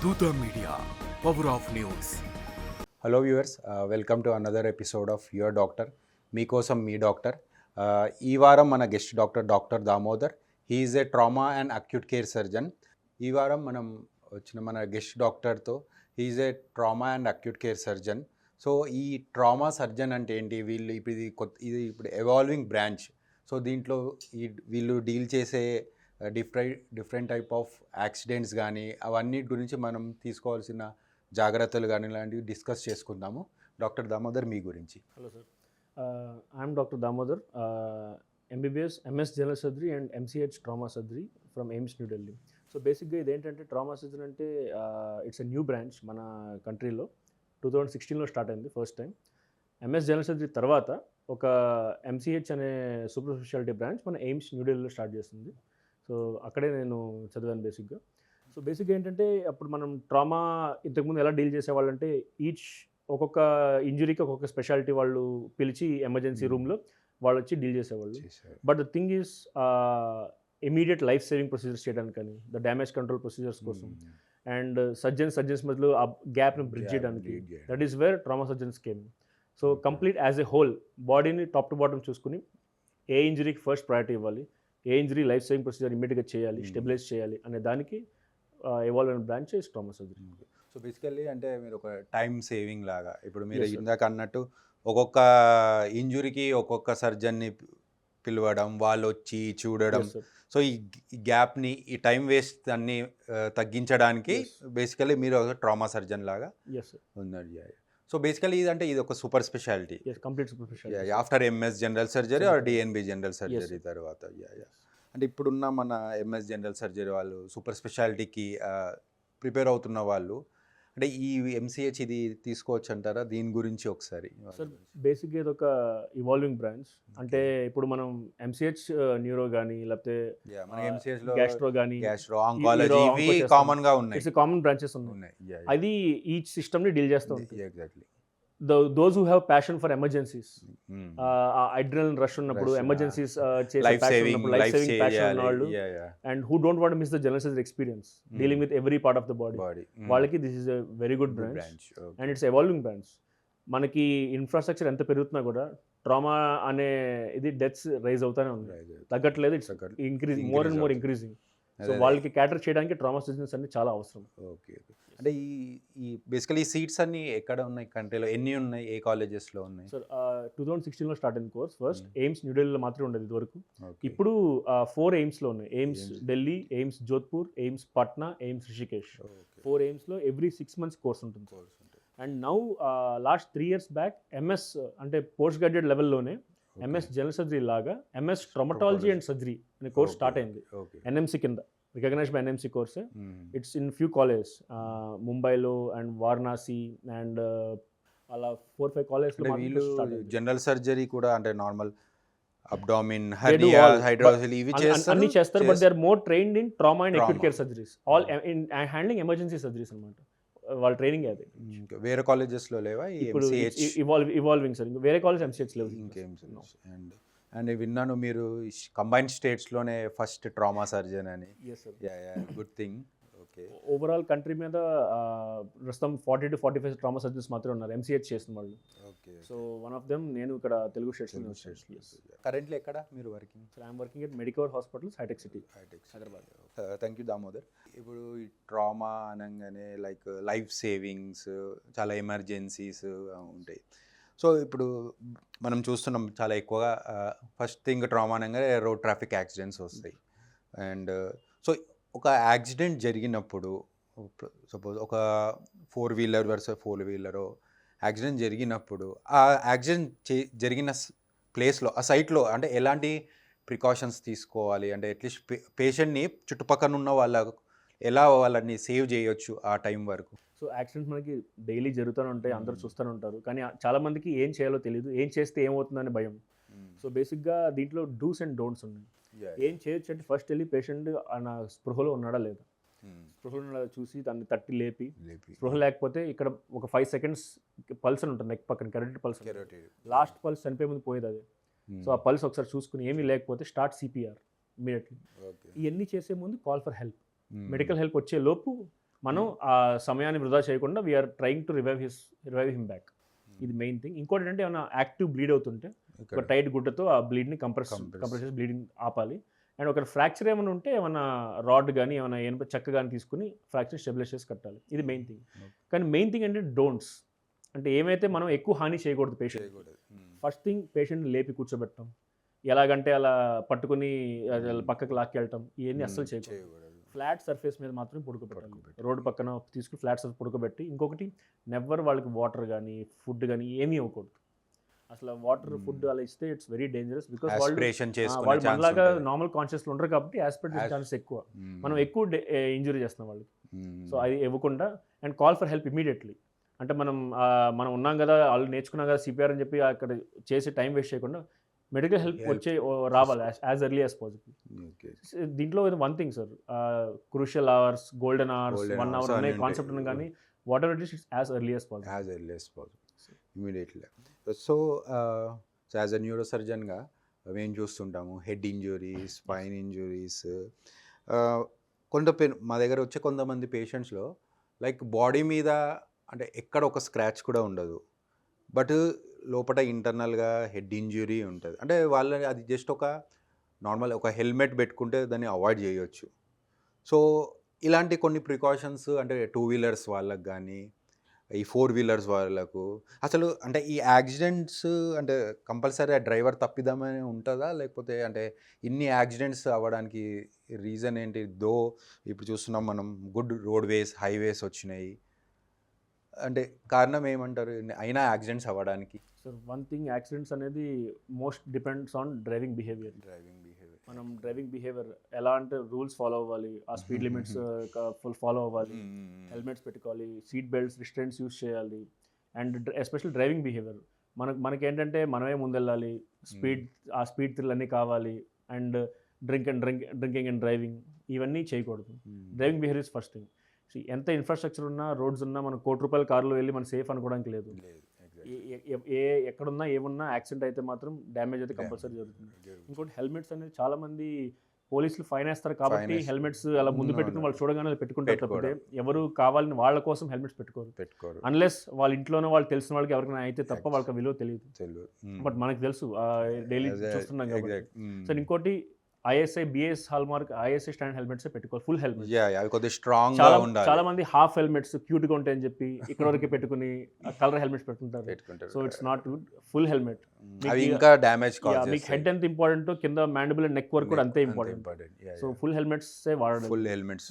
దూత media power of news. Hello viewers, welcome to another episode of your doctor, మీకోసం మీ doctor. ఈ వారం మన guest doctor Damodar. He is a trauma and acute care surgeon. ఈ వారం మనం వచ్చిన మన గెస్ట్ డాక్టర్తో he is a trauma and acute care surgeon. So ఈ ట్రామా సర్జన్ అంటే ఏంటి? వీళ్ళు ఇది ఇప్పుడు ఎవాల్వింగ్ బ్రాంచ్. సో దీంట్లో వీళ్ళు డీల్ చేసే డిఫరెంట్ టైప్ ఆఫ్ యాక్సిడెంట్స్ కానీ అవన్నీ గురించి మనం తీసుకోవాల్సిన జాగ్రత్తలు కానీ ఇలాంటివి డిస్కస్ చేసుకుందాము. డాక్టర్ దామోదర్, మీ గురించి. Hello sir, I'm doctor Damodar, MBBS MS general surgery and MCh trauma surgery from AIIMS new Delhi. So బేసిక్గా ఇదేంటంటే ట్రామా సర్జరీ అంటే ఇట్స్ ఎ న్యూ బ్రాంచ్ మన కంట్రీలో. 2016లో స్టార్ట్ అయింది first time. MS general surgery తర్వాత ఒక ఎంసీహెచ్ అనే సూపర్ స్పెషాలిటీ బ్రాంచ్ మన ఎయిమ్స్ న్యూ ఢిల్లీలో స్టార్ట్ చేస్తుంది. సో అక్కడే నేను చదివాను బేసిక్గా. సో బేసిక్గా ఏంటంటే అప్పుడు మనం ట్రామా ఇంతకుముందు ఎలా డీల్ చేసేవాళ్ళంటే ఒక్కొక్క ఇంజురీకి ఒక్కొక్క స్పెషాలిటీ వాళ్ళు పిలిచి ఎమర్జెన్సీ రూమ్లో వాళ్ళు వచ్చి డీల్ చేసేవాళ్ళు. But the thing is immediate life saving procedures చేయడానికి కానీ ద డ్యామేజ్ కంట్రోల్ ప్రొసీజర్స్ కోసం అండ్ సర్జన్స్ మధ్యలో ఆ గ్యాప్ని బ్రిడ్జ్ చేయడానికి that is where trauma surgeons came. So complete as a whole బాడీని టాప్ టు బాటమ్ చూసుకుని ఏ ఇంజరీకి ఫస్ట్ ప్రయారిటీ ఇవ్వాలి, ఏ injury life saving procedure ఇమీడియట్గా చేయాలి, స్టెబిలైజ్ చేయాలి అనే దానికి ఎవాల్వ్ అయిన branch is trauma surgery. So basically అంటే మీరు ఒక టైం సేవింగ్ లాగా, ఇప్పుడు మీరు ఇందాక అన్నట్టు ఒక్కొక్క ఇంజురీకి ఒక్కొక్క సర్జన్ని పిలవడం, వాళ్ళు వచ్చి చూడడం. సో ఈ గ్యాప్ని, ఈ టైం వేస్ట్ అన్ని తగ్గించడానికి బేసికల్లీ మీరు ఒక ట్రామా సర్జన్ లాగా ఉన్నారు. సో బేసికలీ ఇది ఒక super speciality, complete super speciality after MS general surgery or DNB general surgery తర్వాత. అంటే ఇప్పుడున్న మన ఎంఎస్ జనరల్ సర్జరీ వాళ్ళు సూపర్ స్పెషాలిటీకి ప్రిపేర్ అవుతున్న వాళ్ళు అంటే ఈ ఎంసీహెచ్ ఇది తీసుకోవచ్చు అంటారా? దీని గురించి ఒకసారి. సార్ బేసిక్గా ఇది ఒక ఇవాల్వింగ్ బ్రాంచ్. అంటే ఇప్పుడు మనం ఎంసీహెచ్ న్యూరో కానీ లేకపోతే గ్యాస్ట్రో కానీ ఆంకాలజీ ఇవి కామన్ గా ఉన్నాయి, ఇట్స్ కామన్ బ్రాంచెస్ ఉన్నాయి. అది ఈచ్ సిస్టమ్ని డీల్ చేస్తూ ఉంటుంది. Exactly. Those who have passion for emergencies, adrenal rush ఉన్నప్పుడు ఎమర్జెన్సీస్ లైఫ్ సేవింగ్ ప్యాషన్ ఉన్న వాళ్ళు and who don't want miss the general surgery experience dealing with every part of the body, వాళ్ళకి this is a very good branch and it's evolving branch. మనకి infrastructure ఎంత పెరుగుతున్నా కూడా trauma అనే ఇది deaths rise అవుతానే ఉంది, తగ్గట్లేదు. It's increase more and more increasing. So వాళ్ళకి క్యాటర్ చేయడానికి ట్రామా సర్జన్స్ అన్ని చాలా అవసరం. ఓకే. అంటే ఈ బేసికలీ సీట్స్ అన్ని ఎక్కడ ఉన్నాయి కంట్రీలో? ఎన్ని ఉన్నాయి? ఏ కాలేజెస్లో ఉన్నాయి? సార్ 2016లో స్టార్ట్ అయిన కోర్స్ ఫస్ట్ ఎయిమ్స్ న్యూ ఢిల్లీలో మాత్రమే ఉండేది ఇదివరకు. ఇప్పుడు 4 ఎయిమ్స్లో ఉన్నాయి. AIIMS Delhi, AIIMS Jodhpur, AIIMS Patna, AIIMS Rishikesh. 4 ఎయిమ్స్లో ఎవ్రీ 6 months కోర్స్ ఉంటుంది. And now last 3 years back MS అంటే పోస్ట్ గ్రాడ్యుయేట్ లెవెల్లోనే ఎంఎస్ జనరల్ సర్జరీ లాగా ఎంఎస్ ట్రామటాలజీ అండ్ సర్జరీ అనే కోర్స్ స్టార్ట్ అయింది ఎన్ఎంసీ కింద, రికగ్నైజ్డ్ బై ఎన్ఎంసీ కోర్సే. ఇట్స్ ఇన్ ఫ్యూ కాలేజెస్, ముంబైలో అండ్ వారణాసి అండ్ అలా 4-5 కాలేజెస్లో. జనరల్ సర్జరీ కూడా అంటే నార్మల్ అబ్డామిన్, హెర్నియా, హైడ్రోసిల్ ఇవి అన్ని చేస్తారు. But they are more trained in trauma and acute care surgeries, all in handling emergency surgeries అన్నమాట. వాళ్ళ ట్రైనింగ్ అది. వేరే కాలేజెస్లో లేవా ఇప్పుడు ఇవాల్వింగ్ సార్? వేరే కాలేజ్ ఎంసీహెచ్ లేవు ఇంకేం. అండ్ విన్నాను మీరు కంబైన్డ్ స్టేట్స్లోనే ఫస్ట్ ట్రామా సర్జన్ అని. Good thing. Okay. Overall country మీద ప్రస్తుతం 40 to 45 ట్రామా సర్జన్స్ మాత్రమే ఉన్నారు ఎంసీహెచ్ చేసిన వాళ్ళు. Okay. So one of them నేను ఇక్కడ తెలుగు స్టేట్స్. కరెంట్లీ ఎక్కడ మీరు working? So I'm working at Medicover hospitals, హైటెక్ సిటీ, హైదరాబాద్. Thank you Damodar. ఇప్పుడు ఈ ట్రామా అనగానే లైక్ లైఫ్ సేవింగ్స్, చాలా ఎమర్జెన్సీస్ ఉంటాయి. సో ఇప్పుడు మనం చూస్తున్నాం చాలా ఎక్కువగా ఫస్ట్ థింగ్ ట్రామా అనగానే రోడ్ ట్రాఫిక్ యాక్సిడెంట్స్ వస్తాయి. అండ్ సో ఒక యాక్సిడెంట్ జరిగినప్పుడు, సపోజ్ ఒక 4-wheeler వర్సెస్ 4-wheeler యాక్సిడెంట్ జరిగినప్పుడు ఆ యాక్సిడెంట్ జరిగిన ప్లేస్లో, ఆ సైట్లో అంటే ఎలాంటి ప్రికాషన్స్ తీసుకోవాలి? అంటే అట్లీస్ట్ పేషెంట్ని చుట్టుపక్కల ఉన్న వాళ్ళని సేవ్ చేయొచ్చు ఆ టైం వరకు. సో యాక్సిడెంట్స్ మనకి డైలీ జరుగుతూనే ఉంటాయి, అందరూ చూస్తూనే ఉంటారు. కానీ చాలామందికి ఏం చేయాలో తెలియదు, ఏం చేస్తే ఏమవుతుందని భయం. సో బేసిక్గా దీంట్లో డూస్ అండ్ డోంట్స్ ఉన్నాయి. ఏం చేయొచ్చు అంటే ఫస్ట్ వెళ్ళి పేషెంట్ ఆయన స్పృహలో ఉన్నాడా లేదా, స్పృహలో ఉన్నాడా చూసి దాన్ని తట్టి లేపి, స్పృహ లేకపోతే ఇక్కడ ఒక 5 seconds పల్స్ అని ఉంటుంది నెక్ పక్కన, కెరోటిడ్ పల్స్, లాస్ట్ పల్స్ చనిపోయే ముందు పోయేది అది. సో ఆ పల్స్ ఒకసారి చూసుకుని ఏమీ లేకపోతే స్టార్ట్ సిపిఆర్ ఇమీడియట్లీ. ఇవన్నీ చేసే ముందు call for help, medical help వచ్చే లోపు మనం ఆ సమయాన్ని వృధా చేయకుండా we're trying to revive him back. ఇది మెయిన్ థింగ్. ఇంకోటి ఏంటంటే ఏమైనా యాక్టివ్ బ్లీడ్ అవుతుంటే ఒక ఇక్కడ టైట్ గుడ్డతో ఆ బ్లీడ్ని కంప్రెస్ చేసి బ్లీడింగ్ ఆపాలి. అండ్ ఒక ఫ్రాక్చర్ ఏమైనా ఉంటే ఏమైనా రాడ్ కానీ ఏమైనా ఏమైనా చెక్క కానీ తీసుకుని ఫ్రాక్చర్ స్టెబిలైజ్ చేసి కట్టాలి. ఇది మెయిన్ థింగ్. కానీ మెయిన్ థింగ్ అంటే డోంట్స్, అంటే ఏమైతే మనం ఎక్కువ హాని చేయకూడదు పేషెంట్. చేయకూడదు. ఫస్ట్ థింగ్ పేషెంట్ లేపి కూర్చోబెట్టడం, ఎలాగంటే అలా పట్టుకుని అది పక్కకు లాక్కెళ్ళటం, ఇవన్నీ అస్సలు చేయకూడదు. చేయకూడదు. ఫ్లాట్ సర్ఫేస్ మీద మాత్రం పడుకోబెట్టాలి. రోడ్డు పక్కన తీసుకుని ఫ్లాట్ సర్ఫేస్ పడుకోబెట్టి, ఇంకొకటి నెవర్ వాళ్ళకి వాటర్ కానీ ఫుడ్ కానీ ఏమీ ఇవ్వకూడదు. అసలు వాటర్ ఫుడ్ అలా ఇస్తే it's very dangerous. Because Aspiration చేసుకునే వాళ్ళు ఛాన్స్ మనలాగా ఉంటుంది. నార్మల్ కాన్షియస్లో ఉండరు కాబట్టి ఆస్పిరేషన్ ఛాన్సెస్ ఎక్కువ. మనం ఎక్కువ ఇంజురీ చేస్తున్నాం వాళ్ళకి. సో అది ఇవ్వకుండా and call for help immediately. అంటే మనం ఉన్నాం కదా, వాళ్ళు నేర్చుకున్నాం కదా సిపిఆర్ అని చెప్పి అక్కడ చేసి టైం వేస్ట్ చేయకుండా మెడికల్ హెల్ప్ రావాలి as early as possible. Okay. దీంట్లో one thing sir, crucial hours, golden hours, Golden 1 hours hour అనే అని కాన్సెప్ట్ ఉంది, కానీ whatever it is as early as possible. As early as possible. Immediately. So as a neuro సర్జన్గా మేము చూస్తుంటాము head injuries, spine injuries. మా దగ్గర వచ్చే కొంతమంది పేషెంట్స్లో లైక్ బాడీ మీద అంటే ఎక్కడ ఒక స్క్రాచ్ కూడా ఉండదు, బట్ లోపల ఇంటర్నల్గా హెడ్ ఇంజురీ ఉంటుంది. అంటే వాళ్ళని అది జస్ట్ ఒక నార్మల్ ఒక హెల్మెట్ పెట్టుకుంటే దాన్ని అవాయిడ్ చేయొచ్చు. సో ఇలాంటి కొన్ని ప్రికాషన్స్ అంటే 2 వీలర్స్ వాళ్ళకి కానీ ఈ 4 వీలర్స్ వాళ్ళకు అసలు అంటే ఈ యాక్సిడెంట్స్ అంటే కంపల్సరీ ఆ డ్రైవర్ తప్పిదమని ఉంటుందా, లేకపోతే అంటే ఇన్ని యాక్సిడెంట్స్ అవ్వడానికి రీజన్ ఏంటి? ఇప్పుడు చూస్తున్నాం మనం గుడ్ రోడ్వేస్, హైవేస్ వచ్చినాయి, అంటే కారణం ఏమంటారు అయినా యాక్సిడెంట్స్ అవ్వడానికి? సో వన్ థింగ్, యాక్సిడెంట్స్ అనేది most depends on driving behaviour. మనం డ్రైవింగ్ బిహేవియర్ ఎలా అంటే రూల్స్ ఫాలో అవ్వాలి, ఆ స్పీడ్ లిమిట్స్ ఫాలో అవ్వాలి, హెల్మెట్స్ పెట్టుకోవాలి, సీట్ బెల్ట్స్, రిస్ట్రెంట్స్ యూస్ చేయాలి. అండ్ ఎస్పెషల్ డ్రైవింగ్ బిహేవియర్ మనకేంటంటే మనమే ముందెళ్ళాలి, ఆ స్పీడ్ థ్రిల్ అన్నీ కావాలి. అండ్ డ్రింకింగ్ అండ్ డ్రైవింగ్ ఇవన్నీ చేయకూడదు. Driving behaviour is first thing. ఎంత ఇన్ఫ్రాస్ట్రక్చర్ ఉన్నా, రోడ్స్ ఉన్నా, మనం ₹1,00,00,000 కార్లో వెళ్ళి మనం సేఫ్ అనుకోవడానికి లేదు. ఎక్కడున్నా ఏమున్నా యాక్సిడెంట్ అయితే మాత్రం డ్యామేజ్ అయితే కంపల్సరీ జరుగుతుంది. ఇంకోటి హెల్మెట్స్ అనేది చాలా మంది పోలీసులు ఫైన్ వేస్తారు కాబట్టి హెల్మెట్స్ అలా ముందు పెట్టుకుని వాళ్ళు చూడగానే పెట్టుకుంటారు తప్పితే ఎవరు కావాలని వాళ్ళ కోసం హెల్మెట్స్ పెట్టుకోరు. అన్లెస్ వాళ్ళ ఇంట్లోనే వాళ్ళు తెలిసిన వాళ్ళకి ఎవరికైనా అయితే తప్ప వాళ్ళకి విలువ తెలియదు. బట్ మనకు తెలుసు, డైలీ చూస్తున్నాం కాబట్టి. సో ఇంకోటి ISI, BS hallmark, ISI stand helmets పెట్టుకోవాలి, ఫుల్ హెల్మెట్. చాలా మంది హాఫ్ హెల్మెట్స్ క్యూట్గా ఉంటాయని చెప్పి ఇక్కడ వరకు పెట్టుకుని కలర్ హెల్మెట్స్ పెట్టుకుంటారు. So it's not good. Full helmet. ఇంకా డ్యామేజ్ మీకు హెడ్ ఎంత ఇంపార్టెంట్, కింద మ్యాండిబుల్ అండ్ నెక్ వరకు కూడా అంతే ఇంపార్టెంట్. సో ఫుల్ హెల్మెట్స్ వాడాలి. Full helmets.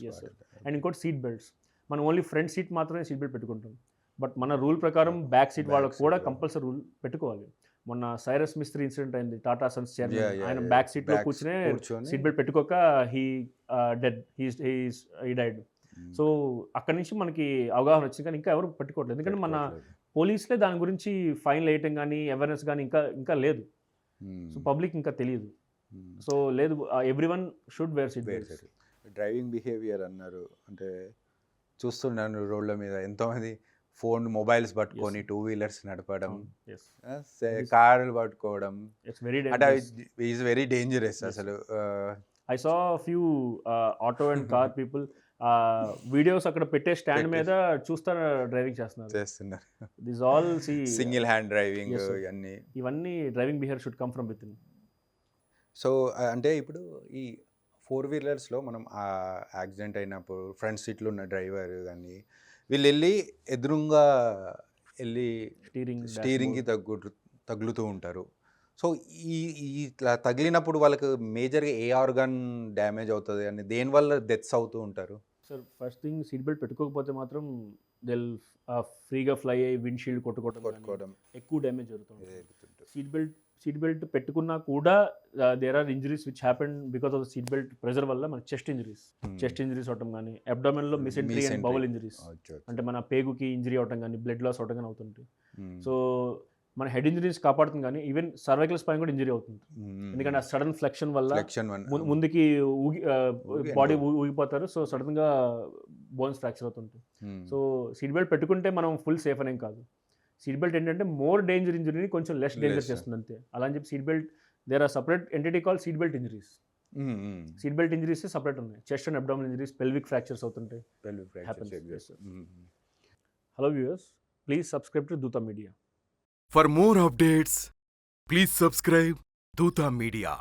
అండ్ ఇంకోటి సీట్ బెల్ట్స్. మనం ఓన్లీ ఫ్రంట్ సీట్ మాత్రమే సీట్ బెల్ట్ పెట్టుకుంటాం, బట్ మన రూల్ ప్రకారం బ్యాక్ సీట్ వాళ్ళకు కూడా కంపల్సరీ రూల్ పెట్టుకోవాలి. మొన్న సైరస్ మిస్త్రీ ఇన్సిడెంట్ అయింది, టాటా సన్స్ చైర్మన్. ఆయన బ్యాక్ సీట్ లో కూర్చునే సీట్ బెల్ట్ పెట్టుకోక హీ డైడ్. సో అక్కడి నుంచి మనకి అవగాహన వచ్చింది, కానీ ఇంకా ఎవరు పెట్టుకోవట్లేదు. ఎందుకంటే మన పోలీసులే దాని గురించి ఫైన్ వేయటం కానీ అవేర్నెస్ కానీ ఇంకా లేదు. సో పబ్లిక్ ఇంకా తెలియదు. సో లేదు, everyone should wear seat belts. Driving behaviour అన్నారు అంటే చూస్తున్నాను రోడ్ల మీద ఎంతోమంది మొబైల్స్ పట్టుకొని 2 వీలర్స్ నడపడం, కార్లు పట్టుకోవడం, అంటే ఈజ్ వెరీ డేంజరస్ అసలు. I saw few auto and car people videos అక్కడ పెట్టే స్టాండ్ మీద చూస్తారు డ్రైవింగ్ చేస్తున్నారు. This all single hand driving, ఇవన్నీ driving behaviour should come from within. So అంటే ఇప్పుడు ఈ 4 వీలర్స్లో మనం యాక్సిడెంట్ అయినప్పుడు ఫ్రంట్ సీట్లో ఉన్న డ్రైవర్ కానీ వీళ్ళు వెళ్ళి ఎదురుగా వెళ్ళి స్టీరింగ్కి తగులుతూ ఉంటారు. సో ఇట్లా తగిలినప్పుడు వాళ్ళకి మేజర్గా ఏ ఆర్గాన్ డ్యామేజ్ అవుతుంది అని దేనివల్ల డెత్స్ అవుతూ ఉంటారు? Sir first thing, seat belt పెట్టుకోకపోతే మాత్రం దెల్ ఫ్రీగా ఫ్లై అయ్యి విండ్ షీల్డ్ కొట్టుకోవడం ఎక్కువ డ్యామేజ్ జరుగుతుంది. సీట్ బెల్ట్ పెట్టుకున్నా కూడా there are injuries which happen because of the seat belt pressure వల్ల మన చెస్ట్ ఇంజరీస్ అవటం కానీ, అబ్డామెన్లో మిసెంట్రీ అండ్ బౌల్ ఇంజరీస్, అంటే మన పేగుకి ఇంజరీ అవటం కానీ, బ్లడ్ లాస్ అవటం కానీ అవుతుంటాయి. సో మన హెడ్ ఇంజరీస్ కాపాడుతుంది, కానీ ఈవెన్ సర్వైకల్ స్పైన్ కూడా ఇంజరీ అవుతుంది. ఎందుకంటే ఆ సడన్ ఫ్లెక్షన్ వల్ల ముందుకి బాడీ ఊగిపోతారు. సో సడన్గా బోన్స్ ఫ్రాక్చర్ అవుతుంటాయి. సో సీట్ బెల్ట్ పెట్టుకుంటే మనం ఫుల్ సేఫ్ అనేం కాదు. సీట్ బెల్ట్ ఏంటంటే మోర్ డేంజర్ ఇంజరీని కొంచెం లెస్ డేంజర్ చేస్తుంది అంతే. అలా అని చెప్పి seat belt, there are separate entity call seat belt injuries. Seat belt injuries separate ఉన్నాయి, chest and abdominal injuries, pelvic fractures అవుతుంటాయి. pelvic fractures, Happens, exactly. yes. Hello viewers, please subscribe to దూత media. For more updates, please subscribe Duta Media.